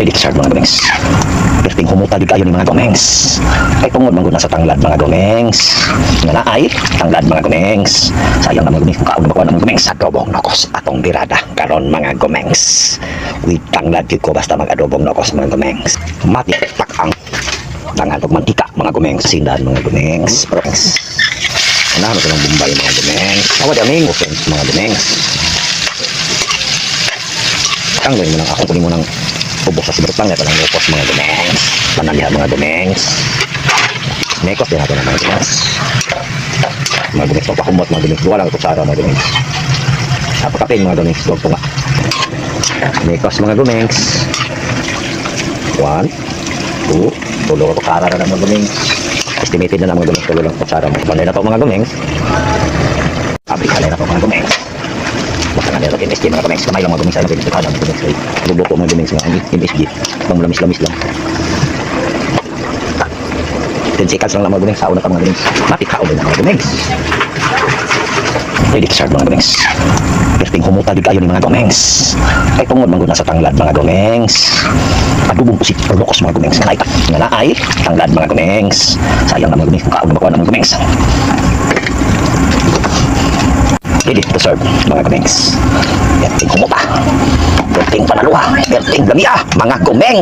Ready to serve mga gumengs. Perting humuta di kayo ni mga gumengs. Ay tungod manggod na sa tanglad mga gumengs. Nga na ay tanglad mga gumengs. Sayang na mga gumengs kung kaon makuha ng mga gumengs. Adobong nokos atong birada karon mga gumengs. With tanglad gid ko basta mag-adobong nokos mga gumengs. Mati takang dangan og mantika mga gumengs. Sindan mga gumengs. Ano ko lang Bombay mga gumengs. Awad aming offense mga gumengs. Tanggalin mo lang ako, kunin mo ng ubok sa sibrutang ito ng lupos mga gumengs. Panalihan mga gumengs. Mekos din natin ang mga gumengs. Mga gumengs papakumot mga gumengs. Wala lang ito sara mga gumengs. Napakapin mga gumengs. Huwag po nga. Mekos mga gumengs. 1, 2, tulo ito sara na mga gumengs. Estimated na mga gumengs. Tulo lang ito sara mga gumengs. Na ito mga gumengs. Pabrikalay na ito mga gumengs. Basta nga nila MSG mga gumengs. Kamay lang mga gumengs. Ayaw mga gumengs. Mga gumengs. Luluto mga gumengs. MSG. Pang lamis-lamis lang. 10 seconds lang mga gumengs. Sao na pa mga gumengs. Matikaw din mga gumengs. Ready to serve mga gumengs. Perting humuta di kayo ni mga gumengs. Ay tungod manggod na sa tanglad mga gumengs. Adubong pusit or lokos mga gumengs. Nga na ay tanglad mga gumengs. Sayang na mga gumengs kung kaon makuha ng mga gumengs. Ready to serve mga gumengs. Perting humuta. Perting panaluha. Perting lamia mga gumengs.